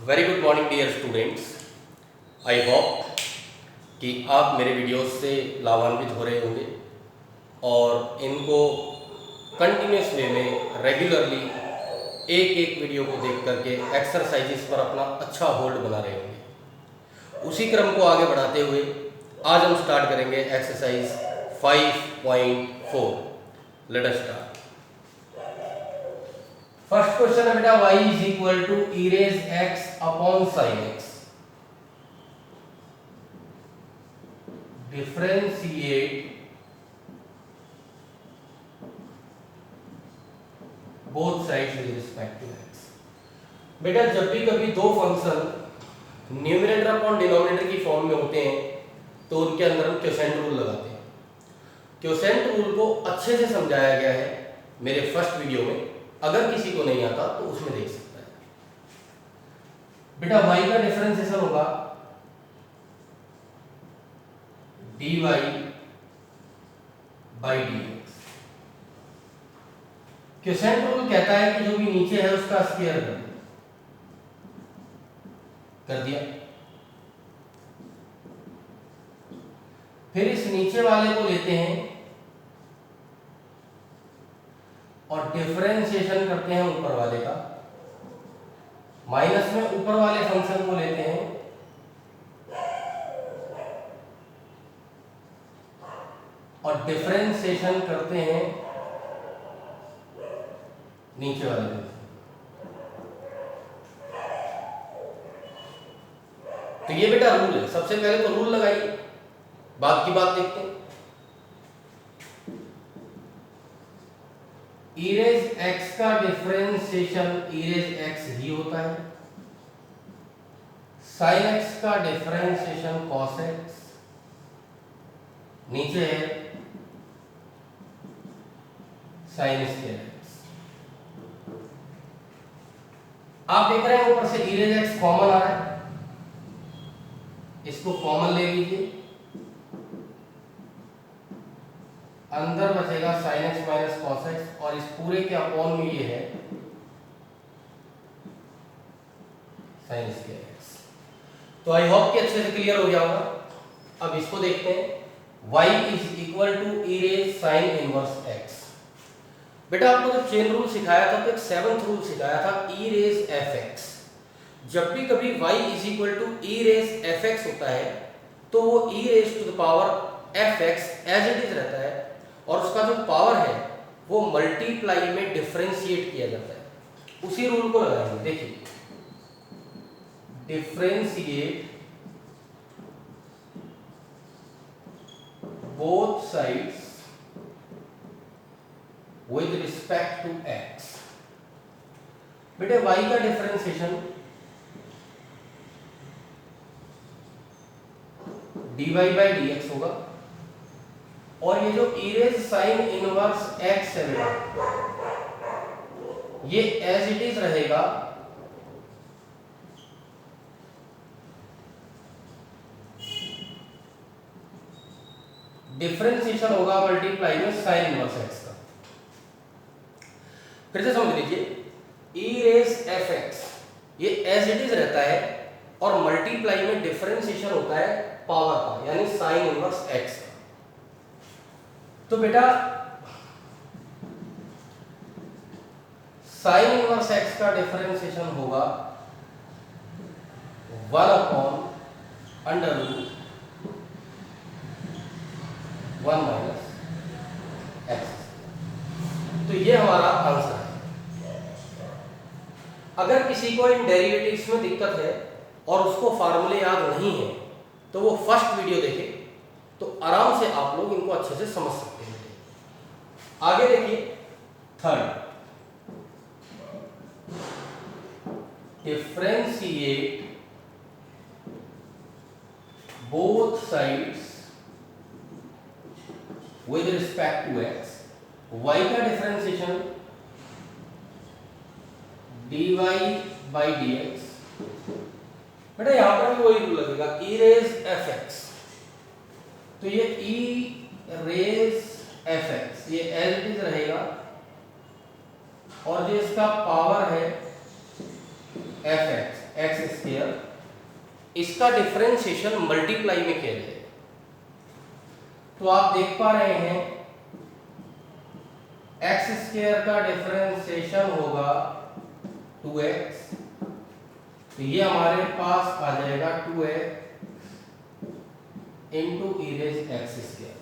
Very good morning dear students. I hope कि आप मेरे वीडियोस से लाभान्वित हो रहे होंगे और इनको कंटिन्यूस वे में रेगुलरली एक एक वीडियो को देख करके एक्सरसाइजेस पर अपना अच्छा होल्ड बना रहे होंगे। उसी क्रम को आगे बढ़ाते हुए आज हम स्टार्ट करेंगे exercise 5.4। Let us start. First question है बेटा y is equal to e raise x upon sin x। Differentiate both sides with respect to x। बेटा जब भी कभी दो फंक्शन न्यूमरेटर अपॉन डिनोमिनेटर की फॉर्म में होते हैं तो उनके अंदर हम क्वोशेंट रूल लगाते हैं। क्वोशेंट रूल को अच्छे से समझाया गया है मेरे फर्स्ट वीडियो में, अगर किसी को नहीं आता तो उसमें देख सकता है। बेटा y का डिफरेंशिएशन होगा dy by dx। Quotient rule कहता है कि जो भी नीचे है उसका स्क्वायर कर दिया। फिर इस नीचे वाले को लेते हैं और डिफरेंशिएशन करते हैं ऊपर वाले का। माइनस में ऊपर वाले फंक्शन को लेते हैं और डिफरेंशिएशन करते हैं नीचे वाले को। तो ये बेटा रूल है। सबसे पहले तो रूल लगाइए, बात की बात देखते हैं। e रेज x का डिफरेंशिएशन e रेज x ही होता है। sin x का डिफरेंशिएशन cos x, नीचे है sin स्क्वायर x। आप देख रहे हैं ऊपर से e रेज x कॉमन आ रहा है, इसको कॉमन ले लीजिए। अंदर बचेगा sin x minus cos x और इस पूरे के अपॉन में ये है sin स्क्वायर x। तो आई होप कि अच्छे से क्लियर हो गया होगा। अब इसको देखते हैं। y is equal to e raise sin inverse x। बेटा आपको जब चेन रूल सिखाया था तो एक सेवंथ रूल सिखाया था e रेज fx। जब भी कभी y is equal to e raise fx होता है तो वो e raise to the power fx as it is रहता है और उसका जो पावर है वो मल्टीप्लाई में डिफरेंशिएट किया जाता है। उसी रूल को लगाएंगे। देखिए, differentiate both sides with respect to x। बेटे y का डिफरेंशिएशन dy बाई dx होगा और ये जो e raise sin inverse x है बेटा ये एज इट इज रहेगा डिफरेंशिएशन होगा मल्टीप्लाई में sin इनवर्स x का। फिर से समझ लीजिए, e रेज fx ये एज इट इज रहता है और मल्टीप्लाई में डिफरेंशिएशन होता है पावर का, यानी sin इनवर्स x का। तो बेटा sin इनवर्स x का डिफरेंशिएशन होगा 1 upon under root 1 minus x। तो ये हमारा आंसर है। अगर किसी को इन डेरिवेटिव्स में दिक्कत है और उसको फार्मूले याद नहीं है तो वो फर्स्ट वीडियो देखे तो आराम से आप लोग इनको अच्छे से समझ सकते हैं। आगे देखिए, third, differentiate both sides with respect to x। y का डिफरेंशिएशन dy बाई dx। बेटा यहां पर भी वही रूल लगेगा e रेज fx। तो ये e रेज fx ये एज इट इज रहेगा और जो इसका पावर है fx एक्स स्क्वायर, इसका डिफरेंशिएशन मल्टीप्लाई में किया जाएगा। तो आप देख पा रहे हैं एक्स स्क्वायर का डिफरेंशिएशन होगा 2x, तो ये हमारे पास आ जाएगा 2x into e rays X square.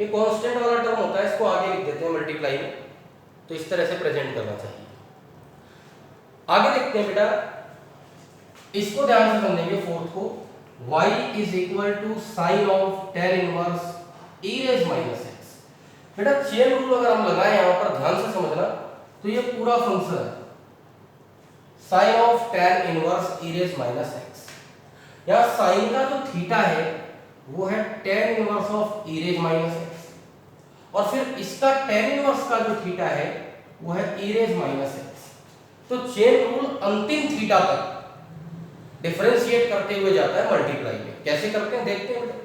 ये कांस्टेंट वाला टर्म होता है, इसको आगे लिख देते हैं मल्टीप्लाई में, तो इस तरह से प्रेजेंट करना चाहिए। आगे देखते हैं बेटा, इसको ध्यान से समझेंगे फोर्थ को, y is equal to sine of tan inverse e raise minus x. बेटा चेन रूल अगर हम लगाएं यहां पर, ध्यान से समझना, तो ये पूरा फंक्शन है sine of tan inverse e raise minus x. यहां साइन का जो थीटा है वो है tan inverse of e raise minus x, और फिर इसका tan इनवर्स का जो थीटा है वो है e रेज माइनस एक्स। तो चेन रूल अंतिम थीटा तक डिफरेंशिएट करते हुए जाता है मल्टीप्लाई में। कैसे करते हैं देखते हैं बेटा।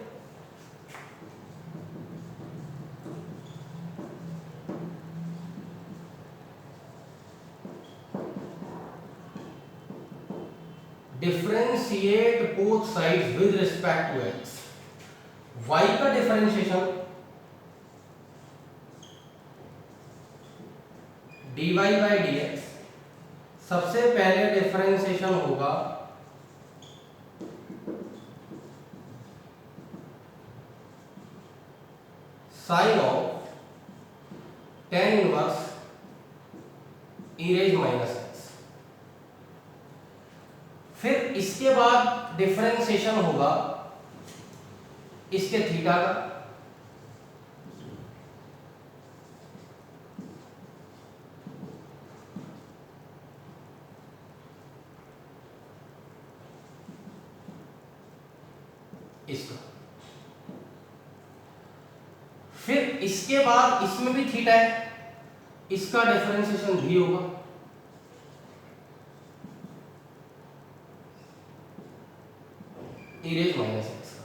Differentiate both sides with respect to x. y का डिफरेंशिएशन dy बाई dx, सबसे पहले डिफरेंशिएशन होगा sine of tan inverse e raise minus x. फिर इसके बाद डिफरेंशिएशन होगा इसके थीटा का, इसका, फिर इसके बाद इसमें भी थीटा है, इसका डिफरेंशिएशन भी होगा, e रेज माइनस एक्स का।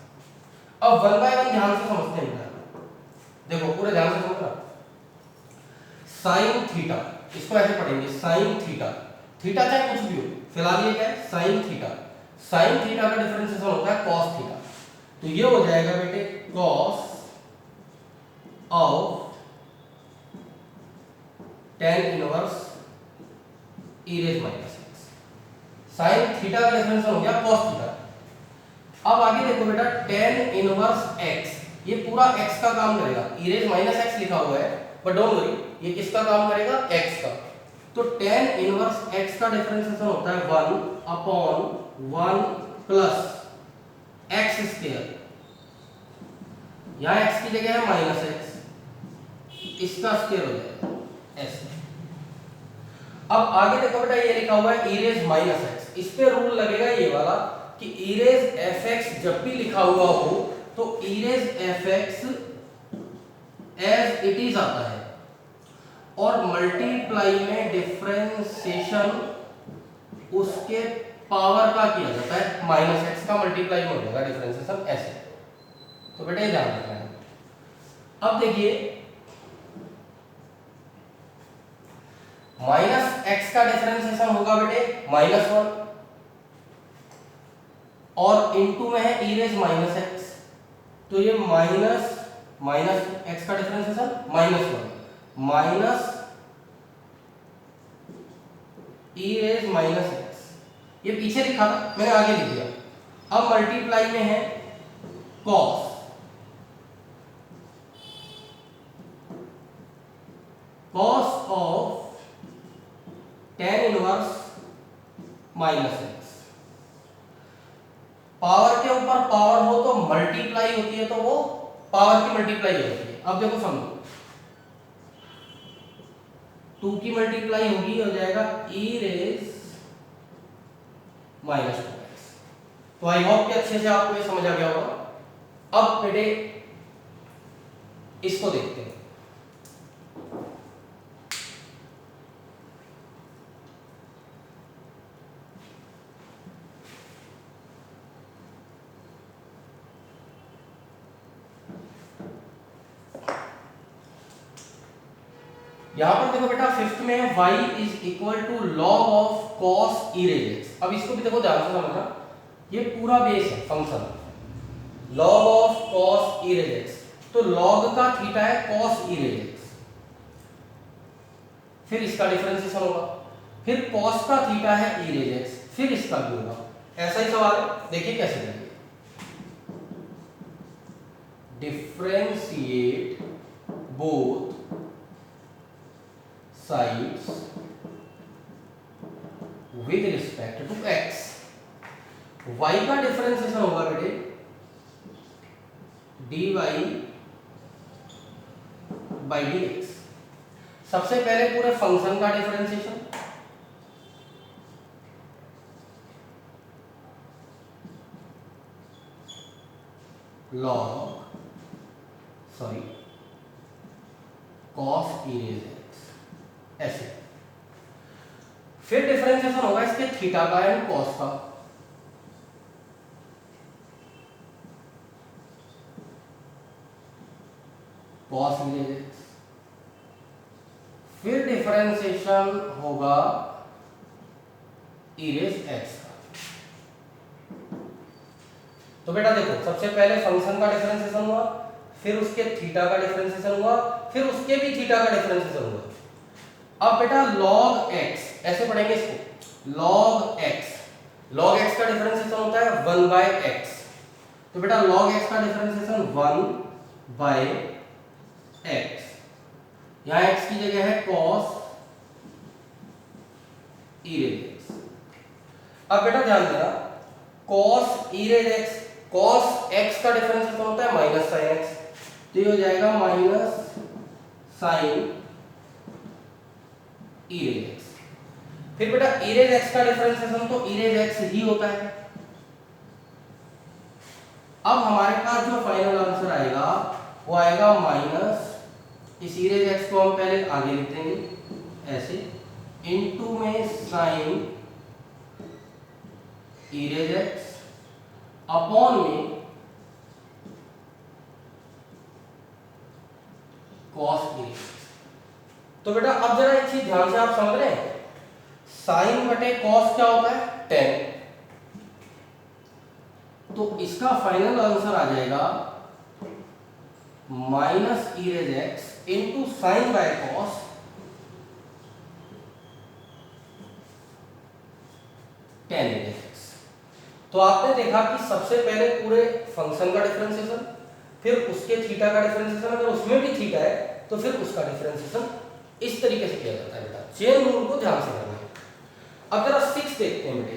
अब वन बाय वन ध्यान से समझते हैं बेटा, देखो पूरे ध्यान से समझना। साइन थीटा, इसको ऐसे पढ़ेंगे साइन थीटा, थीटा चाहे कुछ भी हो, फिलहाल ये क्या है साइन थीटा। साइन थीटा का डिफरेंशिएशन होता है कॉस थीटा, तो ये हो जाएगा बेटे cos of tan inverse e raise minus x. Sine theta का डिफरेंशिएशन हो गया cos थीटा। अब आगे देखो बेटा tan इनवर्स x, ये पूरा x का काम करेगा, e रेज माइनस x लिखा हुआ है, बट डोंट वरी, ये किसका काम करेगा x का। तो tan इनवर्स x का डिफरेंशिएशन होता है 1 अपॉन 1 प्लस x स्क्वायर, यहां x की जगह है माइनस x, इसका स्क्वायर हो जाएगा ऐसे। अब आगे देखो बेटा ये लिखा हुआ है e रेज माइनस एक्स, इस पे रूल लगेगा ये वाला कि e रेज fx जब भी लिखा हुआ हो तो e raise fx as it is आता है, और मल्टीप्लाई में डिफरेंशिएशन उसके पावर का किया जाता है, माइनस एक्स का मल्टीप्लाई में हो जाएगा डिफरेंशिएशन ऐसे। तो बेटा ये ध्यान रखना है। अब देखिए माइनस एक्स का डिफरेंशिएशन होगा बेटे -1, और इनटू में है e रेज माइनस एक्स, तो ये माइनस एक्स का differentiation -1 minus e raise minus x, ये पीछे लिखा था मैंने आगे लिख दिया। अब मल्टीप्लाई में है cos of tan inverse minus x. Power के ऊपर पावर हो तो मल्टीप्लाई होती है, तो वो पावर की मल्टीप्लाई होती है। अब देखो समझो, 2 की मल्टीप्लाई होगी, हो जाएगा e रेज माइनस 2x। तो आई होप कि अच्छे से आपको ये समझ आ गया होगा। अब बेटे इसको देखते हैं। यहां पर देखो बेटा फिफ्थ में y is equal to log of cos e raise x। अब इसको भी देखो ध्यान से समझना, ये पूरा बेस है function log of cos e raise x, तो log का थीटा है cos e raise x, फिर इसका डिफरेंशिएशन होगा, फिर cos का थीटा है e raise x, फिर इसका भी होगा। ऐसा ही सवाल है, देखिए कैसे करेंगे। Differentiate both sides with respect to x। y का डिफरेंशिएशन होगा बेटे dy by dx। सबसे पहले पूरे फंक्शन का differentiation, log cos e raise x, ऐसे। फिर डिफरेंशिएशन होगा इसके थीटा का एंड कॉस का, cos e raise x। फिर डिफरेंशिएशन होगा e raise x का। तो बेटा देखो सबसे पहले फंक्शन का डिफरेंशिएशन हुआ, फिर उसके थीटा का डिफरेंशिएशन हुआ, फिर उसके भी थीटा का डिफरेंशिएशन हुआ। अब बेटा log x ऐसे पढ़ेंगे इसको, log x का डिफरेंशिएशन होता है 1/x। तो बेटा log x का डिफरेंशिएशन 1/x, यहां x की जगह है cos e raise x। अब बेटा ध्यान देना, cos e raise x, cos x का डिफरेंशिएशन होता है माइनस sin x, तो ये हो जाएगा minus sin e raise x। फिर बेटा e raise x का डिफरेंशिएशन तो e raise x ही होता है। अब हमारे पास जो फाइनल आंसर आएगा वो आएगा माइनस, इस e raise x को हम पहले आगे लिख देंगे ऐसे, इनटू में sin e raise x upon में cos e raise x। तो बेटा अब जरा एक चीज ध्यान से आप समझ रहे हैं, साइन बटे कॉस क्या होता है 10, तो इसका फाइनल आंसर आ जाएगा minus e raise x into sign by cos tan e raise x। तो आपने देखा कि सबसे पहले पूरे फंक्शन का डिफरेंशिएशन, फिर उसके थीटा का डिफरेंशिएशन, अगर उसमें भी थीटा है तो फिर उसका डिफरेंशिएशन इस तरीके से किया जाता है बेटा। चेन रूल को ध्यान से करना है। अब जरा 6 देखते हैं बेटे,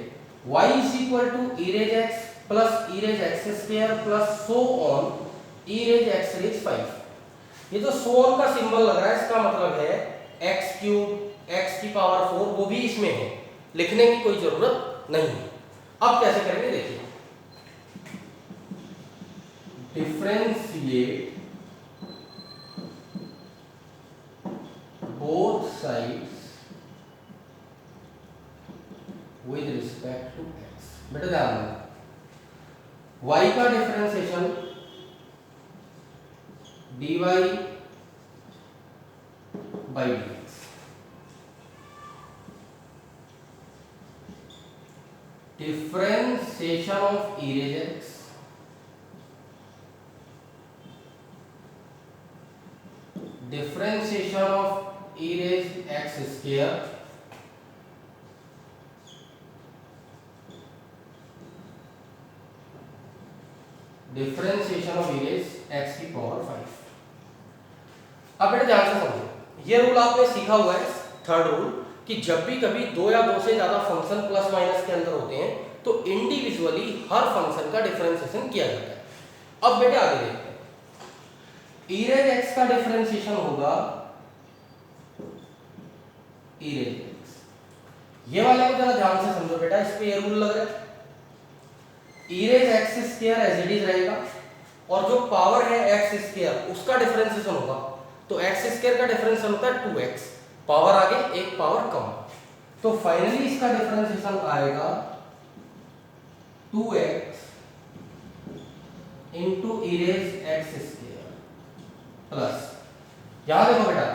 y is equal to e raise x plus e raise x square plus so on e raise x raise 5। ये जो सो ऑन का सिंबल लग रहा है इसका मतलब है x क्यूब x की पावर 4, वो भी इसमें है, लिखने की कोई जरूरत नहीं है। अब कैसे करेंगे देखिए, differentiate both sides with respect to x। बेटा ध्यान देना, y का differentiation dy by dx, differentiation of e raise x differentiation of e raise x square differentiation of e raise x की पावर 5। अब बेटा ध्यान से समझो, ये रूल आपने सीखा हुआ है, थर्ड रूल, कि जब भी कभी दो या दो से ज्यादा फंक्शन प्लस माइनस के अंदर होते हैं तो इंडिविजुअली हर फंक्शन का डिफरेंशिएशन किया जाता है। अब बेटे आगे देखते हैं, e raise x का डिफरेंशिएशन होगा e raise x। ये वाले को जरा ध्यान से समझो बेटा, इस पे ये रूल लग रहा है, e raise x square as it is रहेगा, और जो पावर है x स्क्वायर उसका डिफरेंशिएशन होगा, तो x स्क्वायर का डिफरेंशिएशन होता है 2x, पावर आगे एक पावर कम, तो फाइनली इसका डिफरेंशिएशन आएगा 2x into e raise x square plus, यहां देखो बेटा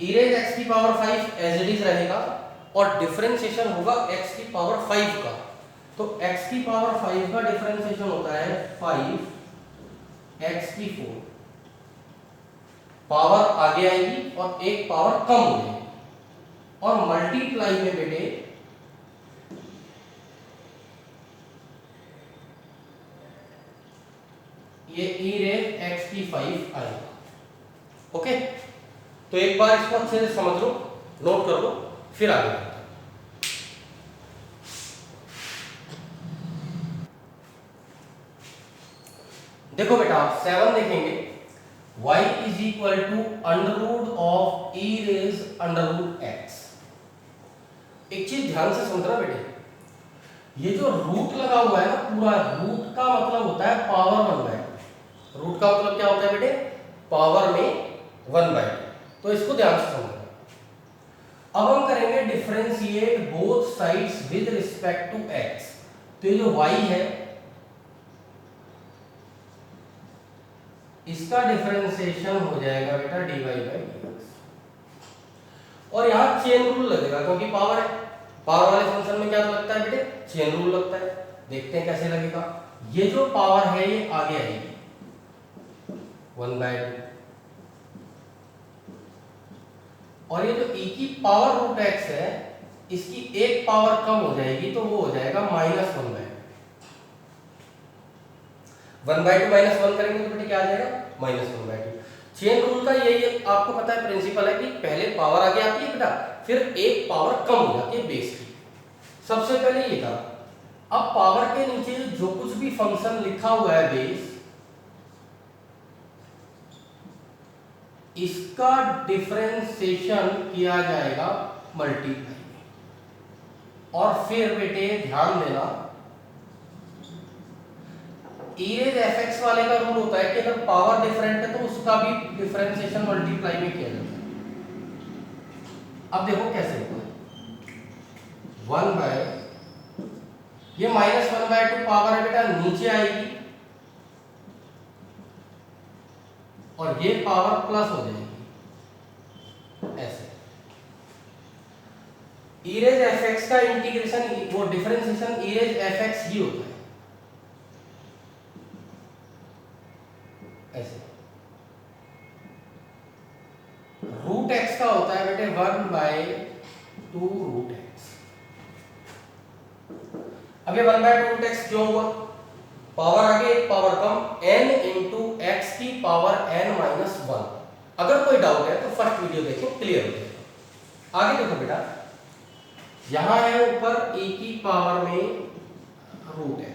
ई रेज एक्स की पावर 5 एज इट इज रहेगा और डिफरेंशिएशन होगा x की पावर 5 का। तो x की पावर 5 का डिफरेंशिएशन होता है 5 x की 4, पावर आगे आएगी और एक पावर कम हो जाएगी और मल्टीप्लाई में बेटे ये e रेज x की 5 आएगा। ओके, तो एक बार इसको अच्छे से समझ लो, नोट कर लो, फिर आगे बढ़ते हैं। देखो बेटा, 7 देखेंगे, y is equal to under root of e raise under root x। एक चीज ध्यान से समझना बेटे, ये जो रूट लगा हुआ है ना, पूरा रूट का मतलब होता है पावर 1/2। रूट का मतलब क्या होता है बेटे? पावर में 1/2। तो इसको ध्यान से समझना। अब हम करेंगे differentiate both sides with respect to x। तो ये जो y है इसका डिफरेंशिएशन हो जाएगा बेटा dy/dx। और यहां चेन रूल लगेगा क्योंकि पावर है। पावर वाले फंक्शन में क्या लगता है बेटे? चेन रूल लगता है। देखते हैं कैसे लगेगा। ये जो पावर है ये आगे आएगी 1/2 और ये जो e की पावर रूट x है इसकी एक पावर कम हो जाएगी तो वो हो जाएगा -1/2। 1/2 -1 करेंगे तो बेटे क्या आ जाएगा? -1/2। चेन रूल का यही आपको पता है प्रिंसिपल है कि पहले पावर आगे आती है बेटा, फिर एक पावर कम हो जाती है बेस की। सबसे पहले ये था। अब पावर के नीचे जो कुछ भी फंक्शन लिखा हुआ है बेस, इसका डिफरेंशिएशन किया जाएगा मल्टीप्लाई में। और फिर बेटे ध्यान देना, e रेज fx वाले का रूल होता है कि अगर पावर डिफरेंट है तो उसका भी डिफरेंशिएशन मल्टीप्लाई में किया जाता है। अब देखो कैसे होगा। 1/, ये -1/2 पावर है बेटा नीचे आएगी और ये पावर प्लस हो जाएगी ऐसे। e रेज fx का इंटीग्रेशन, वो डिफरेंशिएशन e रेज fx ही होता है ऐसे। रूट x का होता है बेटे 1/2 रूट x। अब ये 1/2 रूट x क्यों हुआ? पावर आगे पावर कम, n इंटू एक्स की पावर n-1। अगर कोई डाउट है तो फर्स्ट वीडियो देखो, क्लियर हो जाएगा। आगे देखो बेटा, यहां है ऊपर e की पावर में रूट x,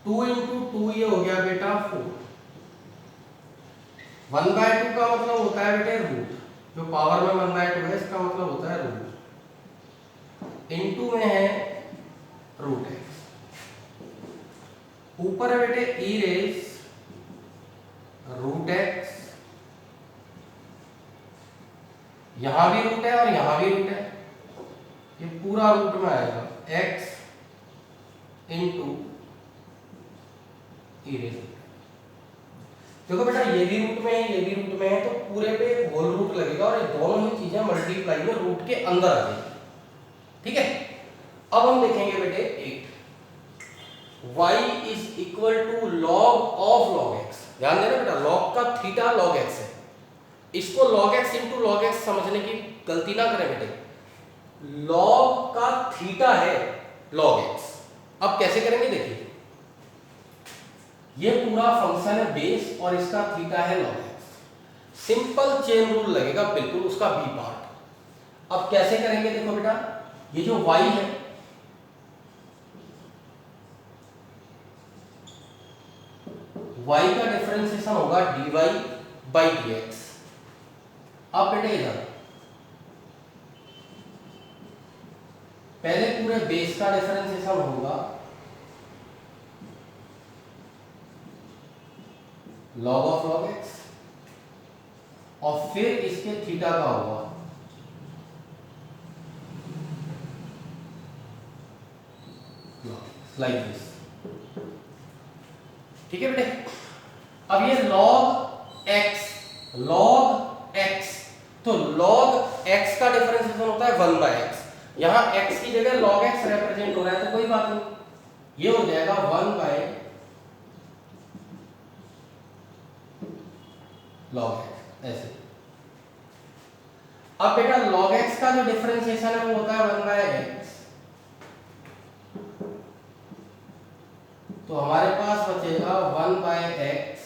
2 इंटू 2 ये हो गया बेटा 4। 1/2 का मतलब होता है बेटे रूट, जो पावर में 1/2 है इसका मतलब होता है रूट, इंटू में है रूट x। ऊपर है बेटे e रेज रूट x, यहां भी रूट है और यहां भी रूट है, ये पूरा रूट में आएगा x इंटू e रेज। देखो बेटा ये भी रूट में है, ये भी रूट में है, तो पूरे पे होल रूट लगेगा और ये दोनों ही चीजें मल्टीप्लाई में रूट के अंदर आ जाएगी। ठीक है, अब हम देखेंगे बेटे 8, y is equal to log of log x। ध्यान देना बेटा, लॉग का थीटा लॉग x है। इसको log x into log x समझने की गलती ना करें बेटे। लॉग का थीटा है log x। अब कैसे करेंगे देखिए, ये पूरा फंक्शन है बेस और इसका थीटा है log x। Simple chain rule लगेगा बिल्कुल उसका बी पार्ट। अब कैसे करेंगे देखो बेटा, ये जो y है y का डिफरेंशिएशन होगा dy/dx। अब बेटे इधर पहले पूरे बेस का डिफरेंशिएशन होगा log ऑफ log x और फिर इसके थीटा का होगा लाइक दिस। ठीक है बेटे, अब ये log x तो log x का डिफरेंशिएशन होता है 1/x। यहाँ x की जगह log x रिप्रेजेंट हो रहा है तो कोई बात नहीं, ये हो जाएगा 1/log x ऐसे। अब बेटा log x का जो डिफरेंशिएशन है वो होता है 1/x, तो हमारे पास बचेगा 1/x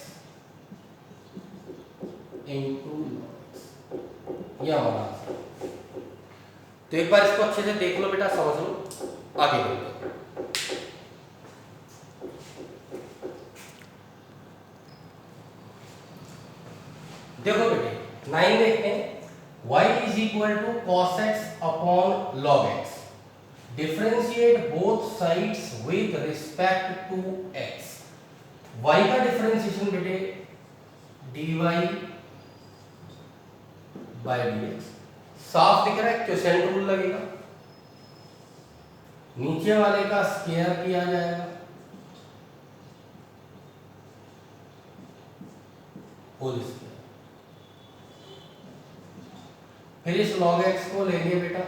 इंटू यह हमारा आंसर। तो एक बार इसको अच्छे से देख लो बेटा, समझ लो, आगे बढ़ते हैं। देखो बेटे 9 देखते हैं। y is equal to cos x upon log x, differentiate both sides with respect to x। y का डिफरेंशिएशन बेटे dy by dx, साफ दिख रहा है, क्वोशिएंट रूल लगेगा, नीचे वाले का स्क्वायर किया जाएगा, होल स्क्वायर, फिर इस log x को लेंगे बेटा,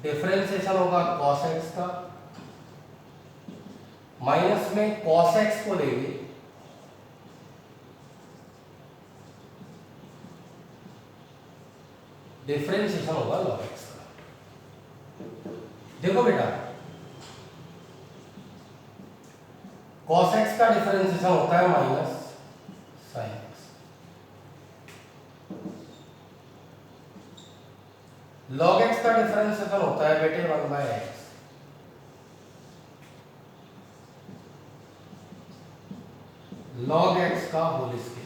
डिफरेंशिएशन होगा cos x का, माइनस में cos x को लेंगे, डिफरेंशिएशन होगा log x का। देखो बेटा cos x का डिफरेंशिएशन होता है minus sin x, log x का डिफरेंशिएशन होता है बेटे 1/x, log x का होल स्क्वायर।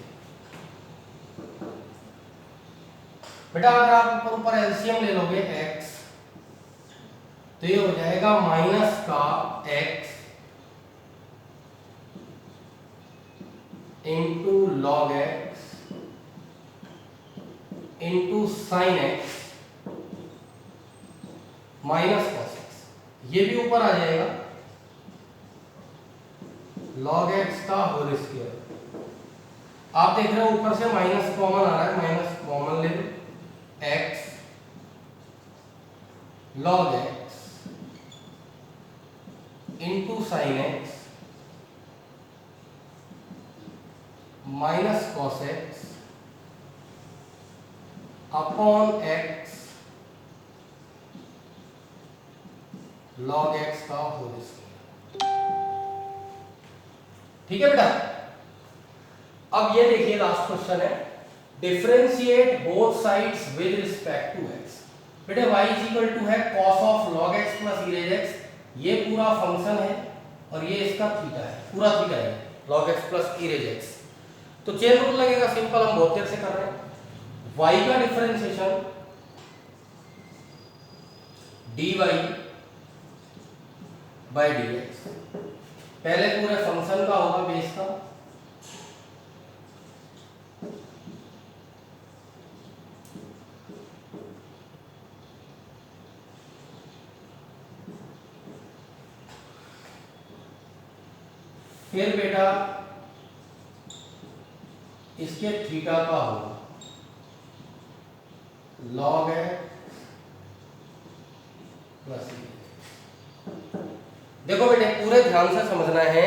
बेटा अगर आप ऊपर एलसीएम ले लोगे x, तो ये हो जाएगा माइनस का x into log x into sine x minus cos x, ये भी ऊपर आ जाएगा log x का होल स्क्वायर। आप देख रहे हो ऊपर से माइनस कॉमन आ रहा है, माइनस कॉमन ले लो, x log x into sine x minus cos x upon x log x का होल स्क्वायर। ठीक है बेटा, अब ये देखिए लास्ट क्वेश्चन है, differentiate both sides with respect to x। बेटे y इज इक्वल टू है cos of log x plus e raise x, ये पूरा फंक्शन है और ये इसका थीटा है, पूरा थीटा है log x plus e raise x। तो चेन रूल लगेगा, सिंपल, हम बहुत देर से कर रहे हैं। y का डिफरेंशिएशन dy बाय dx, पहले पूरे फंक्शन का होगा बेस का, फिर बेटा इसके थीटा का होगा log x प्लस e। देखो बेटे पूरे ध्यान से समझना है,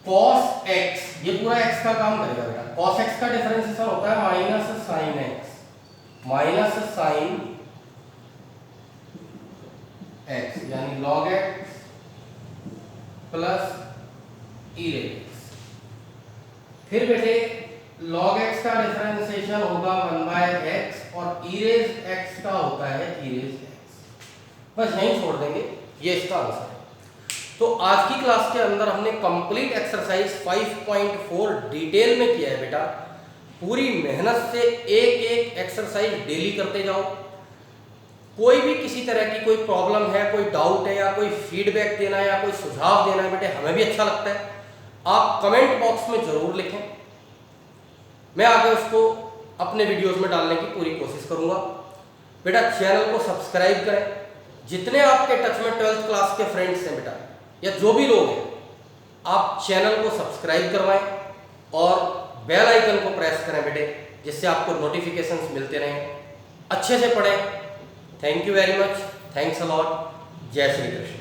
cos x, ये पूरा x का काम करेगा बेटा, cos x का डिफरेंशिएशन होता है minus sine x, minus sine x यानी log x plus e raise x। फिर बेटे log x का डिफरेंशिएशन होगा 1/x और e raise x का होता है e raise x। बस यहीं छोड़ देंगे, ये इसका आंसर है। तो आज की क्लास के अंदर हमने कंप्लीट एक्सरसाइज 5.4 डिटेल में किया है बेटा। पूरी मेहनत से एक एक एक्सरसाइज डेली करते जाओ। कोई भी किसी तरह की कोई प्रॉब्लम है, कोई डाउट है या कोई फीडबैक देना है या कोई सुझाव देना है बेटे, हमें भी अच्छा लगता है, आप कमेंट बॉक्स में जरूर लिखें, मैं आगे उसको अपने वीडियोस में डालने की पूरी कोशिश करूंगा। बेटा चैनल को सब्सक्राइब करें, जितने आपके टच में 12th क्लास के फ्रेंड्स हैं बेटा या जो भी लोग हैं, आप चैनल को सब्सक्राइब करवाएं और बेल आइकन को प्रेस करें बेटे, जिससे आपको नोटिफिकेशंस मिलते रहें। अच्छे से पढ़ें। Thank you very much, thanks a lot. जय श्री कृष्ण।